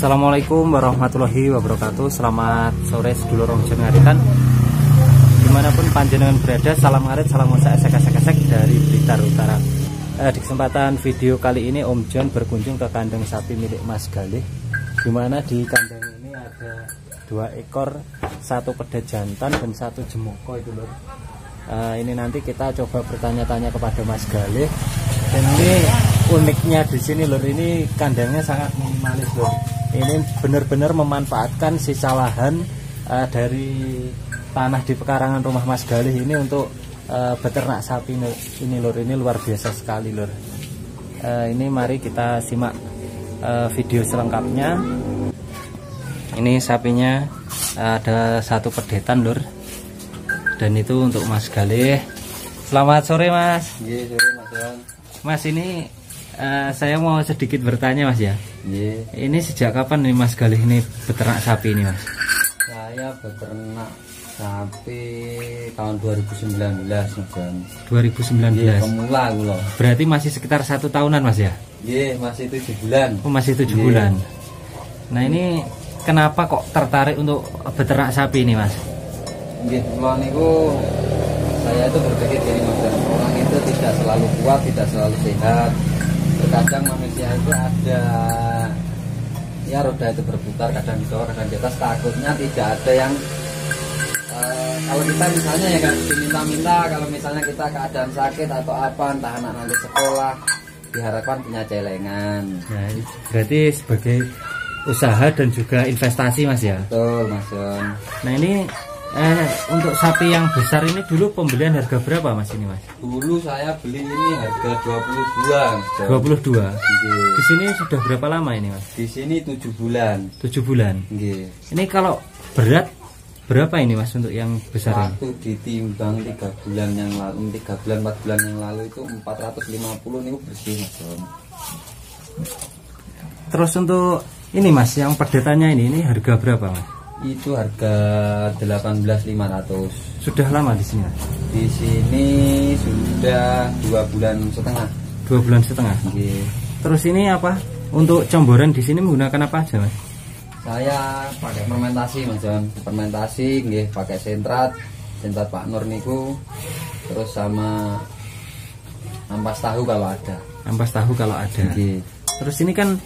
Assalamualaikum warahmatullahi wabarakatuh. Selamat sore sedulur Omjon Ngaritan. Dimanapun panjenengan berada, salam ngarit, salam mosa esek-esek dari Blitar Utara. Di kesempatan video kali ini Omjon berkunjung ke kandang sapi milik Mas Galih. Dimana di kandang ini ada 2 ekor, 1 pedet jantan dan 1 jemoko itu lur. Ini nanti kita coba bertanya-tanya kepada Mas Galih. Dan ini uniknya di sini lur, ini kandangnya sangat minimalis lur. Ini benar-benar memanfaatkan sisa lahan dari tanah di pekarangan rumah Mas Galih ini untuk beternak sapi ini lur. Ini luar biasa sekali lur. Ini mari kita simak video selengkapnya. Ini sapinya ada 1 pedetan lur, dan itu untuk Mas Galih. Selamat sore Mas. Iya, sore Mas Bang. Mas, ini saya mau sedikit bertanya Mas ya. Iya. Ini sejak kapan nih Mas Galih ini beternak sapi ini Mas? Saya beternak sapi tahun 2019 Mas Bang. 2019. Iya, pemula aku loh. Berarti masih sekitar 1 tahunan Mas ya? Iya, masih 7 bulan. Oh, masih 7 bulan. Nah, ini kenapa kok tertarik untuk beternak sapi ini Mas? Iya, mulai niku saya itu berpikir gini Mas Bang. Orang itu tidak selalu kuat, tidak selalu sehat. Terkadang manusia itu ada, ya roda itu berputar, kadang di bawah, kadang di atas. Takutnya tidak ada yang kalau kita misalnya ya kan diminta-minta, kalau misalnya kita keadaan sakit atau apa, entah anak nanti sekolah, diharapkan punya celengan. Nah, berarti sebagai usaha dan juga investasi Mas ya? Betul Mas John. Nah, ini untuk sapi yang besar ini dulu pembelian harga berapa Mas ini Mas? Dulu saya beli ini harga 22 Mas John. 22. Nggih. Di sini sudah berapa lama ini Mas? Di sini 7 bulan. 7 bulan. Nggih. Ini kalau berat berapa ini Mas untuk yang besar ini? Waktu ditimbang 3 bulan yang lalu, 3 bulan 4 bulan yang lalu itu 450 niku bersih Mas John. Terus untuk ini Mas, yang pedetannya ini harga berapa Mas? Itu harga 18.500. Sudah lama di sini Mas? Di sini sudah 2 bulan setengah. 2 bulan setengah. Nggih. Terus ini apa? Untuk comboran di sini menggunakan apa aja Mas? Saya pakai fermentasi Mas John. Fermentasi nggih, pakai sentrat Pak Nur niku. Terus sama ampas tahu kalau ada. Ampas tahu kalau ada. Nggih. Terus ini kan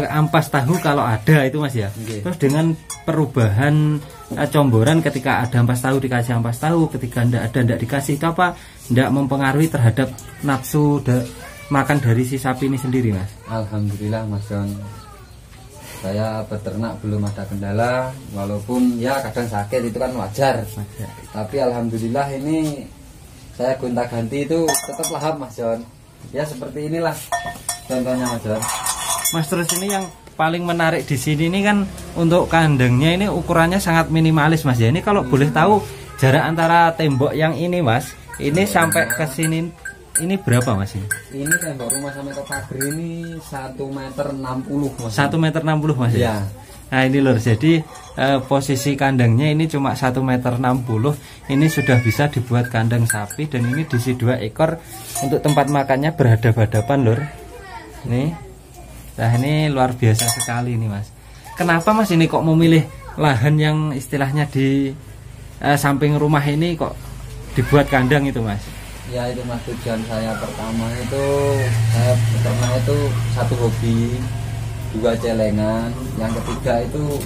ampas tahu kalau ada itu Mas ya. Nggih. Terus dengan perubahan comboran, ketika ada ampas tahu dikasih ampas tahu, ketika tidak dikasih, itu apa tidak mempengaruhi terhadap nafsu makan dari si sapi ini sendiri Mas? Alhamdulillah Mas John. Saya beternak belum ada kendala, walaupun ya kadang sakit itu kan wajar. Tapi alhamdulillah ini saya gonta-ganti itu tetap lahap Mas John. Ya seperti inilah contohnya Mas John. Mas, terus ini yang paling menarik di sini ini kan untuk kandangnya ini ukurannya sangat minimalis Mas ya. Ini kalau boleh tahu jarak antara tembok yang ini Mas, ini sampai ke sini ini berapa Mas ini? Ini tembok rumah sampai ke pagar ini 1,60 meter Mas. 1,60 meter Mas ya. Ya. Nah ini lur, jadi posisi kandangnya ini cuma 1,60 meter. Ini sudah bisa dibuat kandang sapi, dan ini diisi 2 ekor. Untuk tempat makannya berhadap-hadapan lur. Nih. Nah ini luar biasa sekali nih Mas. Kenapa Mas ini kok memilih lahan yang istilahnya di samping rumah ini kok dibuat kandang itu Mas? Ya itu Mas, tujuan saya pertama itu saya beternak itu 1 hobi, 2 celengan, yang ketiga itu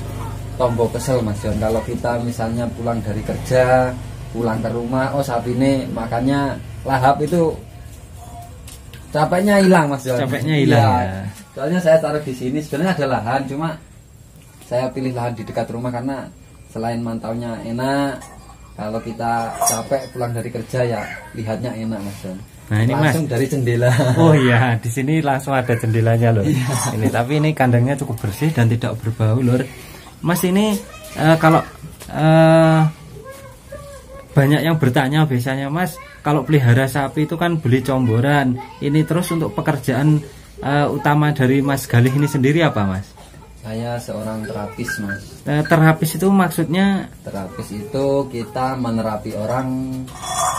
tombol kesel Mas John. Kalau kita misalnya pulang dari kerja, pulang ke rumah, oh sapi ini makannya lahap, itu capeknya hilang Mas John. Capeknya hilang ya. Soalnya saya taruh di sini sebenarnya ada lahan, cuma saya pilih lahan di dekat rumah karena selain mantaunya enak, kalau kita capek pulang dari kerja ya lihatnya enak Mas John. Nah ini langsung Mas, dari jendela. Oh iya, di sini langsung ada jendelanya loh. Ini tapi ini kandangnya cukup bersih dan tidak berbau lur. Mas, ini kalau banyak yang bertanya biasanya Mas, kalau pelihara sapi itu kan beli comboran. Ini terus untuk pekerjaan utama dari Mas Galih ini sendiri apa Mas? Saya seorang terapis Mas. Terapis itu maksudnya? Terapis itu kita menerapi orang,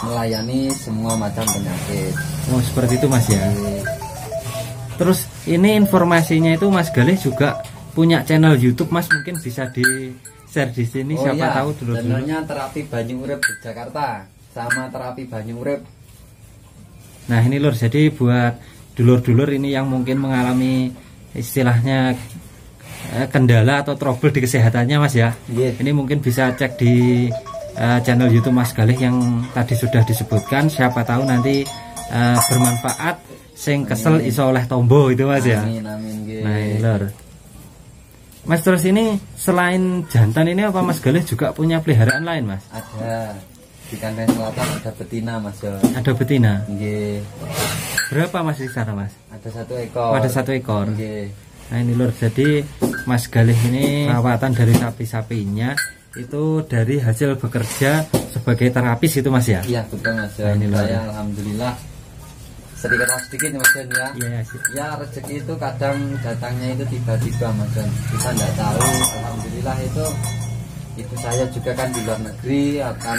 melayani semua macam penyakit. Oh seperti itu Mas ya. Terus ini informasinya itu Mas Galih juga punya channel YouTube Mas, mungkin bisa di share di sini. Siapa iya, tahu dulur-dulur. channelnya Terapi Banyu Urip Jakarta sama Terapi Banyu Urip. Nah ini lur, jadi buat dulur-dulur ini yang mungkin mengalami istilahnya kendala atau trouble di kesehatannya Mas ya, ini mungkin bisa cek di channel YouTube Mas Galih yang tadi sudah disebutkan. Siapa tahu nanti bermanfaat, sing kesel iso oleh tombo itu Mas ya. Amin, amin, nah ini lur Mas, terus ini selain jantan ini apa Mas Galih juga punya peliharaan lain Mas? Ada di Kandang Selatan, ada betina Mas Jon. Ada betina? Nggih. Berapa Mas di sana Mas? Ada 1 ekor. Oh, ada 1 ekor. Nggih. Nah ini lur, jadi Mas Galih ini perawatan dari sapi-sapinya itu dari hasil bekerja sebagai terapis itu Mas ya? Iya betul Mas Jon. Nah, ini lur. Saya alhamdulillah sedikit Mas Jon ya. Iya, ya rezeki itu kadang datangnya itu tiba-tiba Mas Jon. Kita nggak tahu. Alhamdulillah itu saya juga kan di luar negeri, akan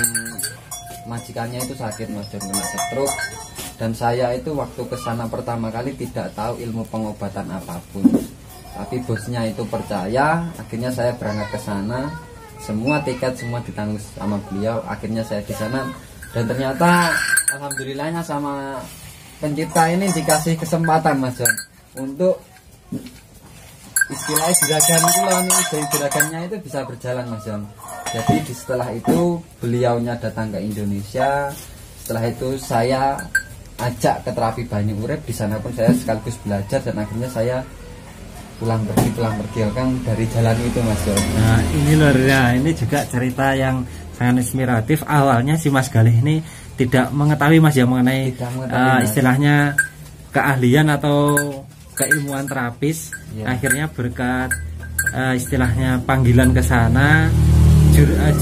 majikannya itu sakit Mas Jon, kena stroke. Dan saya itu waktu ke sana pertama kali tidak tahu ilmu pengobatan apapun. Tapi bosnya itu percaya, akhirnya saya berangkat ke sana. Semua tiket semua ditanggung sama beliau. Akhirnya saya di sana dan ternyata alhamdulillahnya sama pencipta ini dikasih kesempatan Mas Jon untuk istilahnya juragan itu loh, dari juragannya itu bisa berjalan Mas Jon. Jadi setelah itu beliaunya datang ke Indonesia. Setelah itu saya ajak ke Terapi Banyu Urip. Di sana pun saya sekaligus belajar dan akhirnya saya pulang pergi kan dari jalan itu Mas Jon. Nah ini lur ya, ini juga cerita yang sangat inspiratif. Awalnya si Mas Galih ini tidak mengetahui Mas ya mengenai istilahnya keahlian atau keilmuan terapis. Akhirnya berkat istilahnya panggilan ke sana,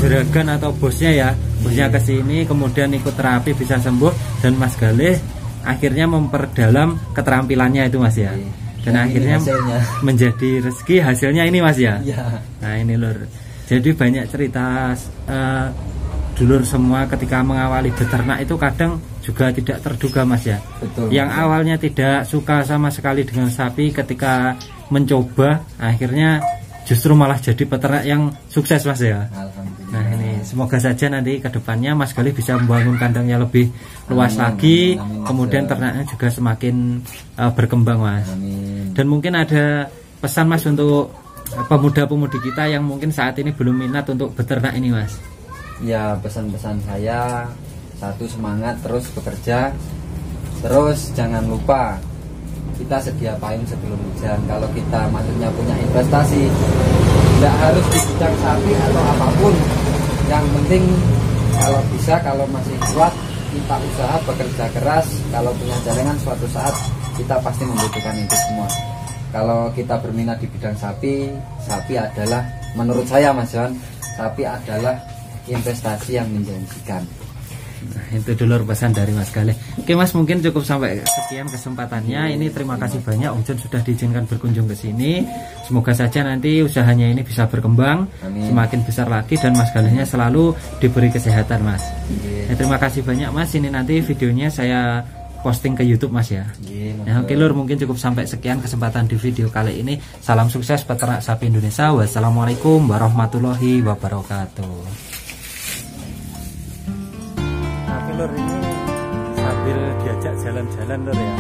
juragan atau bosnya ya, bosnya ke sini, kemudian ikut terapi bisa sembuh, dan Mas Galih akhirnya memperdalam keterampilannya itu Mas ya. Dan akhirnya menjadi rezeki hasilnya ini Mas ya. Nah ini lur, jadi banyak cerita dulur semua ketika mengawali beternak itu kadang juga tidak terduga Mas ya. Betul. Yang awalnya tidak suka sama sekali dengan sapi, ketika mencoba akhirnya justru malah jadi peternak yang sukses Mas ya. Alhamdulillah. Nah ini semoga saja nanti kedepannya Mas Galih bisa membangun kandangnya lebih luas lagi. Amin, kemudian ternaknya juga semakin berkembang Mas. Amin. Dan mungkin ada pesan Mas untuk pemuda-pemudi kita yang mungkin saat ini belum minat untuk beternak ini Mas. Ya pesan-pesan saya, satu, semangat terus bekerja, terus jangan lupa kita sedia payung sebelum hujan. Kalau kita maksudnya punya investasi, tidak harus di bidang sapi atau apapun, yang penting kalau bisa, kalau masih kuat kita usaha, bekerja keras. Kalau punya jaringan suatu saat kita pasti membutuhkan itu semua. Kalau kita berminat di bidang sapi, sapi adalah menurut saya Mas Jon, sapi adalah investasi yang menjanjikan. Nah, itu dulu pesan dari Mas Galih. Oke Mas, mungkin cukup sampai sekian kesempatannya. Ini terima kasih banyak Om Jon sudah diizinkan berkunjung ke sini. Semoga saja nanti usahanya ini bisa berkembang. Amin. Semakin besar lagi dan Mas Galihnya selalu diberi kesehatan Mas. Ya, terima kasih banyak Mas. Ini nanti videonya saya posting ke YouTube Mas ya. Nah, oke lur, mungkin cukup sampai sekian kesempatan di video kali ini. Salam sukses peternak sapi Indonesia. Wassalamualaikum warahmatullahi wabarakatuh. Lur, ini sambil diajak jalan-jalan lur ya,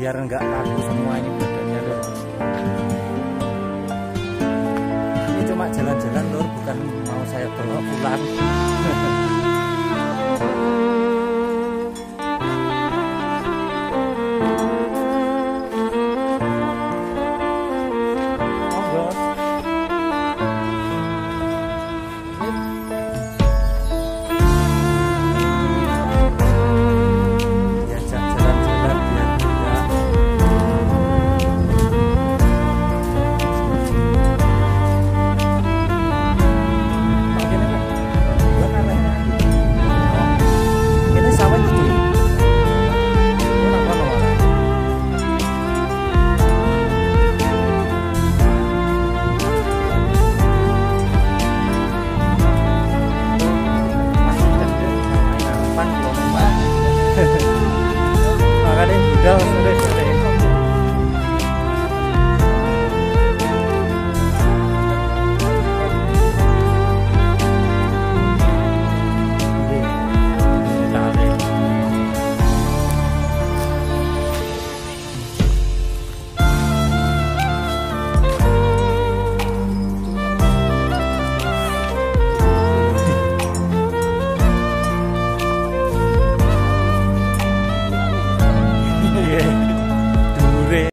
biar enggak kaku semua ini badannya lur. Ini cuma jalan-jalan lur, bukan mau saya bawa pulang.